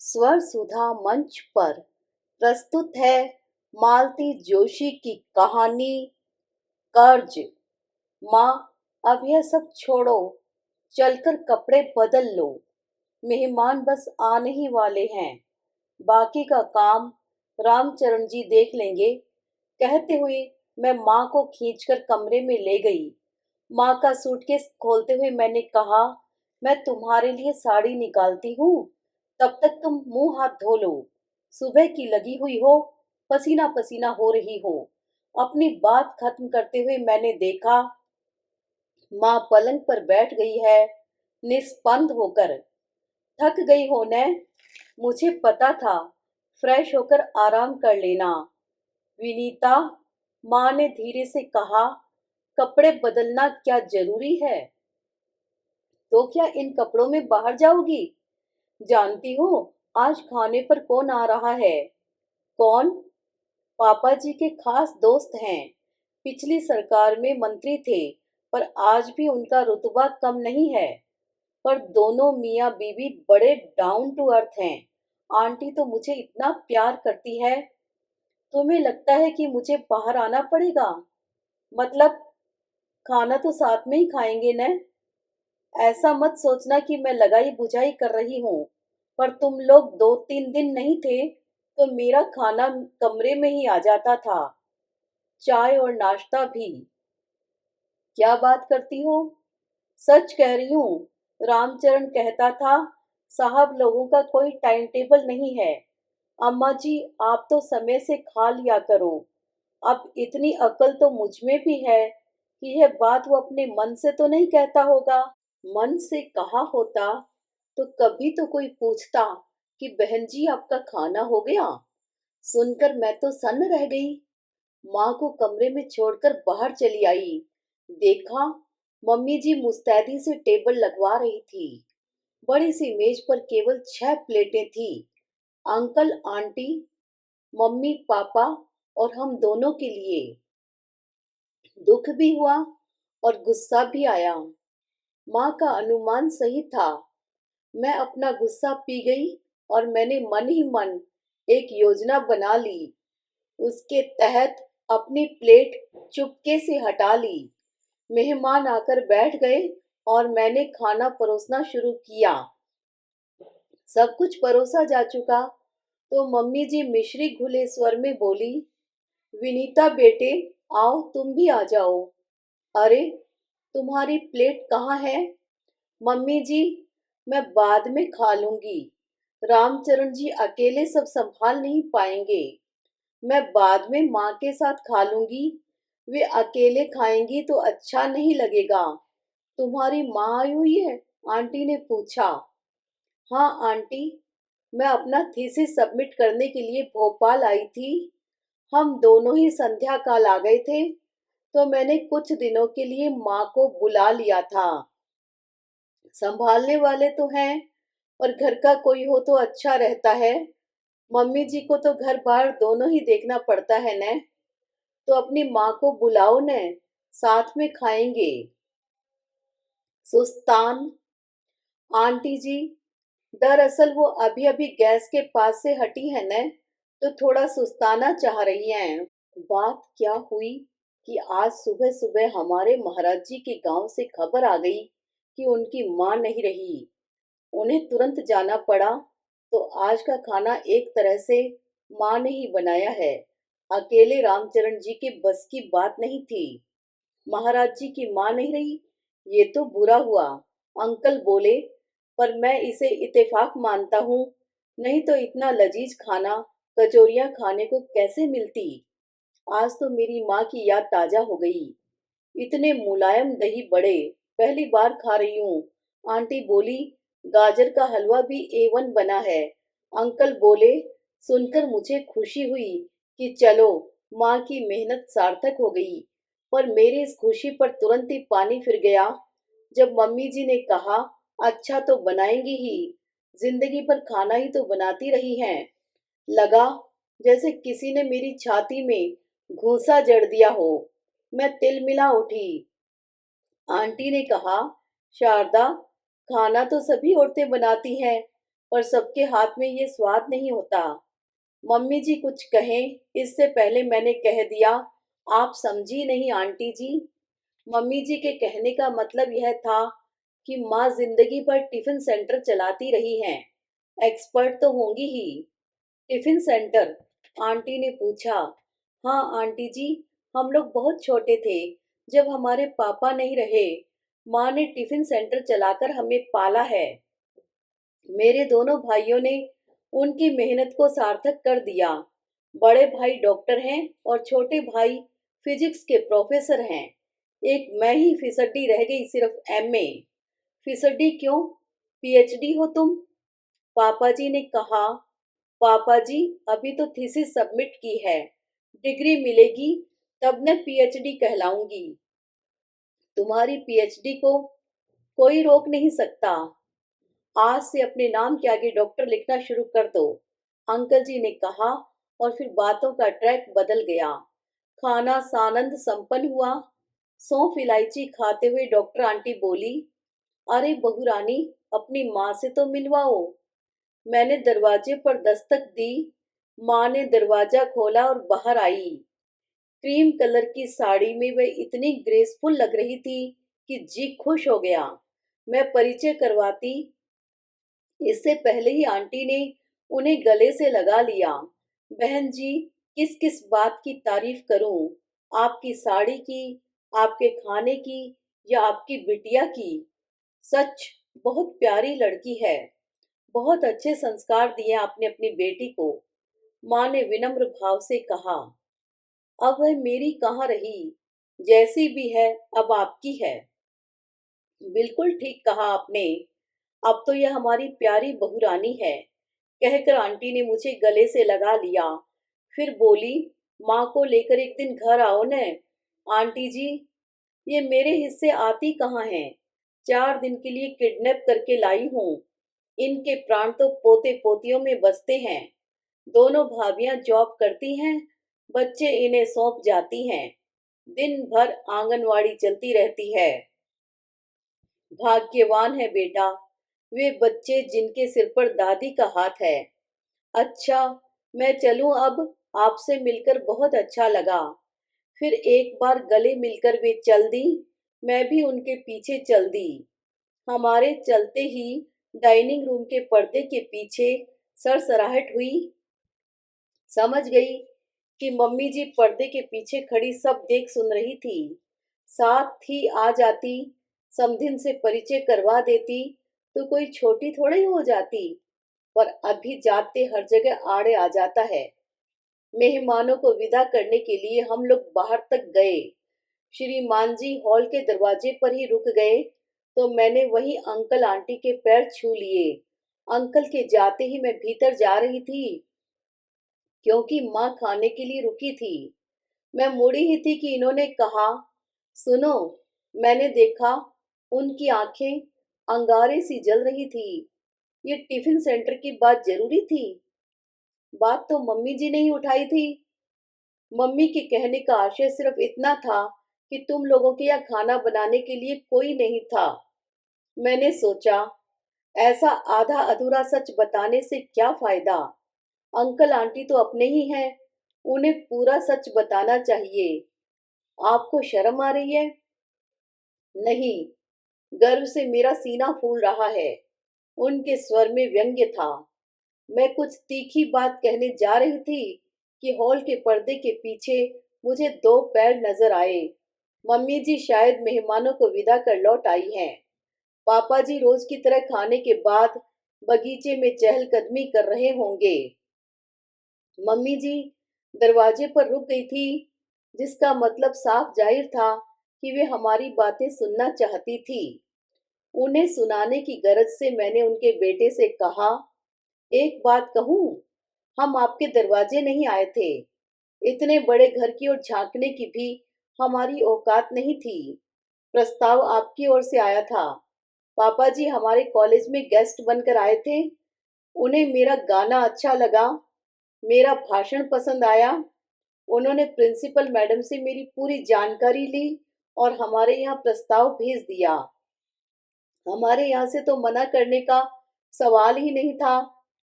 स्वर सुधा मंच पर प्रस्तुत है मालती जोशी की कहानी कर्ज। माँ, अब यह सब छोड़ो, चलकर कपड़े बदल लो। मेहमान बस आने ही वाले हैं, बाकी का काम रामचरण जी देख लेंगे। कहते हुए मैं माँ को खींचकर कमरे में ले गई। माँ का सूटकेस खोलते हुए मैंने कहा, मैं तुम्हारे लिए साड़ी निकालती हूँ, तब तक तुम मुंह हाथ धो लो। सुबह की लगी हुई हो, पसीना पसीना हो रही हो। अपनी बात खत्म करते हुए मैंने देखा माँ पलंग पर बैठ गई है, निस्पंद होकर। थक गई हो न? मुझे पता था, फ्रेश होकर आराम कर लेना। विनीता, माँ ने धीरे से कहा, कपड़े बदलना क्या जरूरी है? तो क्या इन कपड़ों में बाहर जाओगी? जानती हो आज खाने पर कौन आ रहा है? कौन? पापा जी के खास दोस्त हैं। पिछली सरकार में मंत्री थे, पर आज भी उनका रुतबा कम नहीं है। पर दोनों मियाँ बीवी बड़े डाउन टू अर्थ हैं। आंटी तो मुझे इतना प्यार करती है। तुम्हें लगता है कि मुझे बाहर आना पड़ेगा? मतलब खाना तो साथ में ही खाएंगे न? ऐसा मत सोचना कि मैं लगाई बुझाई कर रही हूँ। पर तुम लोग 2-3 दिन नहीं थे तो मेरा खाना कमरे में ही आ जाता था, चाय और नाश्ता भी। क्या बात करती हो? सच कह रही हूँ। रामचरण कहता था, साहब लोगों का कोई टाइम टेबल नहीं है। अम्मा जी, आप तो समय से खा लिया करो। अब इतनी अकल तो मुझ में भी है कि यह बात वो अपने मन से तो नहीं कहता होगा। मन से कहा होता तो कभी तो कोई पूछता कि बहन जी आपका खाना हो गया। सुनकर मैं तो सन्न रह गई। माँ को कमरे में छोड़कर बाहर चली आई। देखा, मम्मी जी मुस्तैदी से टेबल लगवा रही थी। बड़ी सी मेज पर केवल 6 प्लेटें थी। अंकल आंटी, मम्मी पापा और हम दोनों के लिए। दुख भी हुआ और गुस्सा भी आया। माँ का अनुमान सही था। मैं अपना गुस्सा पी गई और मैंने मन ही मन एक योजना बना ली। उसके तहत अपनी प्लेट चुपके से हटा ली। मेहमान आकर बैठ गए और मैंने खाना परोसना शुरू किया। सब कुछ परोसा जा चुका तो मम्मी जी मिश्री घुले स्वर में बोली, विनीता बेटे, आओ तुम भी आ जाओ। अरे, तुम्हारी प्लेट कहाँ है? मम्मी जी, मैं बाद में खा लूंगी। रामचरण जी अकेले सब संभाल नहीं पाएंगे। मैं बाद में माँ के साथ खा लूंगी। वे अकेले खाएंगी तो अच्छा नहीं लगेगा। तुम्हारी माँ आई हुई है? आंटी ने पूछा। हाँ आंटी, मैं अपना थीसिस सबमिट करने के लिए भोपाल आई थी। हम दोनों ही संध्या काल आ गए थे, तो मैंने कुछ दिनों के लिए माँ को बुला लिया था। संभालने वाले तो हैं, और घर का कोई हो तो अच्छा रहता है। मम्मी जी को तो घर बार दोनों ही देखना पड़ता है न। तो अपनी माँ को बुलाओ न, साथ में खाएंगे। सुस्तान। आंटी जी, दरअसल वो अभी अभी गैस के पास से हटी है न, तो थोड़ा सुस्ताना चाह रही हैं। बात क्या हुई कि आज सुबह सुबह हमारे महाराज जी के गांव से खबर आ गई कि उनकी माँ नहीं रही। उन्हें तुरंत जाना पड़ा, तो आज का खाना एक तरह से माँ ने ही बनाया है। अकेले रामचरण जी के बस की बात नहीं थी। महाराज जी की माँ नहीं रही, ये तो बुरा हुआ। अंकल बोले, पर मैं इसे इत्तेफाक मानता हूँ। नहीं तो इतना लजीज खाना कचौरियाँ खाने को कैसे मिलती। आज तो मेरी माँ की याद ताजा हो गई। इतने मुलायम दही बड़े पहली बार खा रही हूँ। आंटी बोली, गाजर का हलवा भी A1 बना है। अंकल बोले। सुनकर मुझे खुशी हुई कि चलो, माँ की मेहनत सार्थक हो गई। पर मेरी इस खुशी पर तुरंत ही पानी फिर गया जब मम्मी जी ने कहा, अच्छा तो बनाएंगी ही, जिंदगी भर खाना ही तो बनाती रही हैं। लगा जैसे किसी ने मेरी छाती में घूंसा जड़ दिया हो। मैं तिलमिला उठी। आंटी ने कहा, शारदा, खाना तो सभी औरतें बनाती हैं, पर सबके हाथ में ये स्वाद नहीं होता। मम्मी जी कुछ कहें इससे पहले मैंने कह दिया, आप समझी नहीं आंटी जी। मम्मी जी के कहने का मतलब यह था कि माँ जिंदगी भर टिफिन सेंटर चलाती रही हैं, एक्सपर्ट तो होंगी ही। Tiffin centre? आंटी ने पूछा। हाँ आंटी जी, हम लोग बहुत छोटे थे जब हमारे पापा नहीं रहे। माँ ने टिफिन सेंटर चलाकर हमें पाला है। मेरे दोनों भाइयों ने उनकी मेहनत को सार्थक कर दिया। बड़े भाई डॉक्टर हैं और छोटे भाई फिजिक्स के प्रोफेसर हैं। एक मैं ही फिसड्डी रह गई, सिर्फ एमए। फिसड्डी क्यों? पीएचडी हो तुम? पापा जी ने कहा। पापा जी, अभी तो थीसिस सबमिट की है, डिग्री मिलेगी तब न पीएचडी कहलाऊंगी। तुम्हारी पीएचडी को कोई रोक नहीं सकता। आज से अपने नाम के आगे डॉक्टर लिखना शुरू कर दो, अंकल जी ने कहा। और फिर बातों का ट्रैक बदल गया। खाना सानंद संपन्न हुआ। सौंफ इलायची खाते हुए डॉक्टर आंटी बोली, अरे बहू रानी, अपनी माँ से तो मिलवाओ। मैंने दरवाजे पर दस्तक दी। माँ ने दरवाजा खोला और बाहर आई। क्रीम कलर की साड़ी में वह इतनी ग्रेसफुल लग रही थी कि जी खुश हो गया। मैं परिचय करवाती, इससे पहले ही आंटी ने उन्हें गले से लगा लिया। बहन जी, किस किस बात की तारीफ करूं? आपकी साड़ी की, आपके खाने की, या आपकी बिटिया की? सच, बहुत प्यारी लड़की है। बहुत अच्छे संस्कार दिए आपने अपनी बेटी को, माँ ने विनम्र भाव से कहा। अब वह मेरी कहाँ रही, जैसी भी है अब आपकी है। बिल्कुल ठीक कहा आपने, अब तो यह हमारी प्यारी बहू रानी है, कहकर आंटी ने मुझे गले से लगा लिया। फिर बोली, माँ को लेकर एक दिन घर आओ न। आंटी जी, ये मेरे हिस्से आती कहाँ हैं? 4 दिन के लिए किडनैप करके लाई हूँ। इनके प्राण तो पोते पोतियों में बसते हैं। दोनों भाभियां जॉब करती हैं, बच्चे इन्हें सौंप जाती हैं। दिन भर आंगनवाड़ी चलती रहती है। भाग्यवान है बेटा वे बच्चे जिनके सिर पर दादी का हाथ है। अच्छा, मैं चलूं अब? आपसे मिलकर बहुत अच्छा लगा। फिर एक बार गले मिलकर वे चल दी। मैं भी उनके पीछे चल दी। हमारे चलते ही डाइनिंग रूम के पर्दे के पीछे सरसराहट हुई। समझ गई कि मम्मी जी पर्दे के पीछे खड़ी सब देख सुन रही थी। साथ ही आ जाती, समधिन से परिचय करवा देती तो कोई छोटी थोड़ी हो जाती। पर अभी जाते हर जगह आड़े आ जाता है। मेहमानों को विदा करने के लिए हम लोग बाहर तक गए। श्रीमान जी हॉल के दरवाजे पर ही रुक गए तो मैंने वही अंकल आंटी के पैर छू लिए। अंकल के जाते ही मैं भीतर जा रही थी क्योंकि माँ खाने के लिए रुकी थी। मैं मुड़ी ही थी कि इन्होंने कहा, सुनो। मैंने देखा उनकी आंखें अंगारे सी जल रही थी। ये टिफिन सेंटर की बात जरूरी थी? बात तो मम्मी जी ने ही उठाई थी। मम्मी के कहने का आशय सिर्फ इतना था कि तुम लोगों के यहाँ खाना बनाने के लिए कोई नहीं था। मैंने सोचा, ऐसा आधा अधूरा सच बताने से क्या फायदा? अंकल आंटी तो अपने ही हैं, उन्हें पूरा सच बताना चाहिए। आपको शर्म आ रही है? नहीं, गर्व से मेरा सीना फूल रहा है। उनके स्वर में व्यंग्य था। मैं कुछ तीखी बात कहने जा रही थी कि हॉल के पर्दे के पीछे मुझे 2 पैर नजर आए। मम्मी जी शायद मेहमानों को विदा कर लौट आई हैं। पापा जी रोज की तरह खाने के बाद बगीचे में चहलकदमी कर रहे होंगे। मम्मी जी दरवाजे पर रुक गई थी, जिसका मतलब साफ जाहिर था कि वे हमारी बातें सुनना चाहती थी। उन्हें सुनाने की गरज से मैंने उनके बेटे से कहा, एक बात कहूं, हम आपके दरवाजे नहीं आए थे। इतने बड़े घर की ओर झांकने की भी हमारी औकात नहीं थी। प्रस्ताव आपकी ओर से आया था। पापा जी हमारे कॉलेज में गेस्ट बनकर आए थे। उन्हें मेरा गाना अच्छा लगा, मेरा भाषण पसंद आया। उन्होंने प्रिंसिपल मैडम से मेरी पूरी जानकारी ली और हमारे यहाँ प्रस्ताव भेज दिया। हमारे यहाँ से तो मना करने का सवाल ही नहीं था,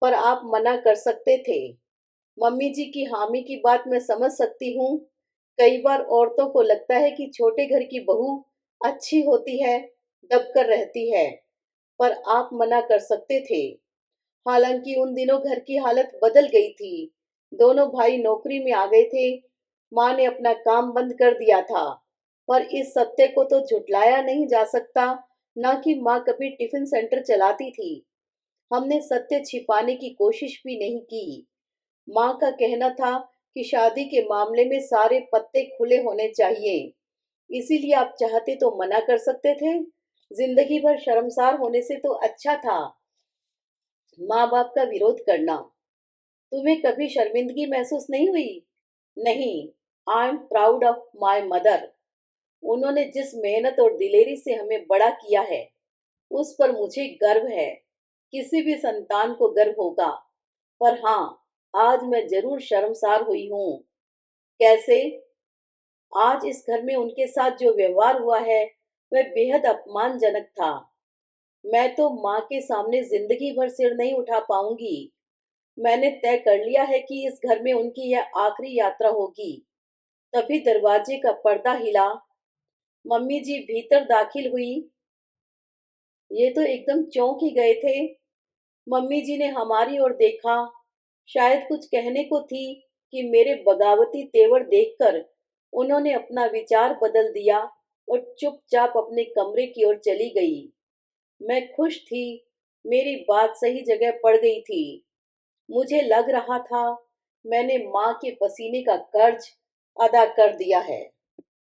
पर आप मना कर सकते थे। मम्मी जी की हामी की बात मैं समझ सकती हूँ। कई बार औरतों को लगता है कि छोटे घर की बहू अच्छी होती है, दब कर रहती है, पर आप मना कर सकते थे। हालांकि उन दिनों घर की हालत बदल गई थी। दोनों भाई नौकरी में आ गए थे। माँ ने अपना काम बंद कर दिया था। पर इस सत्य को तो झुटलाया नहीं जा सकता, ना कि माँ कभी टिफिन सेंटर चलाती थी। हमने सत्य छिपाने की कोशिश भी नहीं की। माँ का कहना था कि शादी के मामले में सारे पत्ते खुले होने चाहिए। इसीलिए आप चाहते तो मना कर सकते थे। जिंदगी भर शर्मसार होने से तो अच्छा था माँ बाप का विरोध करना। तुम्हें कभी शर्मिंदगी महसूस नहीं हुई? नहीं। I am proud of my mother. उन्होंने जिस मेहनत और दिलेरी से हमें बड़ा किया है, उस पर मुझे गर्व है। किसी भी संतान को गर्व होगा। पर हाँ, आज मैं जरूर शर्मसार हुई हूँ। कैसे? आज इस घर में उनके साथ जो व्यवहार हुआ है, वह बेहद अपमानजनक था। मैं तो माँ के सामने जिंदगी भर सिर नहीं उठा पाऊंगी। मैंने तय कर लिया है कि इस घर में उनकी यह आखिरी यात्रा होगी। तभी दरवाजे का पर्दा हिला। मम्मी जी भीतर दाखिल हुई। ये तो एकदम चौंक ही गए थे। मम्मी जी ने हमारी ओर देखा। शायद कुछ कहने को थी कि मेरे बगावती तेवर देखकर उन्होंने अपना विचार बदल दिया और चुपचाप अपने कमरे की ओर चली गई। मैं खुश थी। मेरी बात सही जगह पड़ गई थी। मुझे लग रहा था मैंने माँ के पसीने का कर्ज अदा कर दिया है।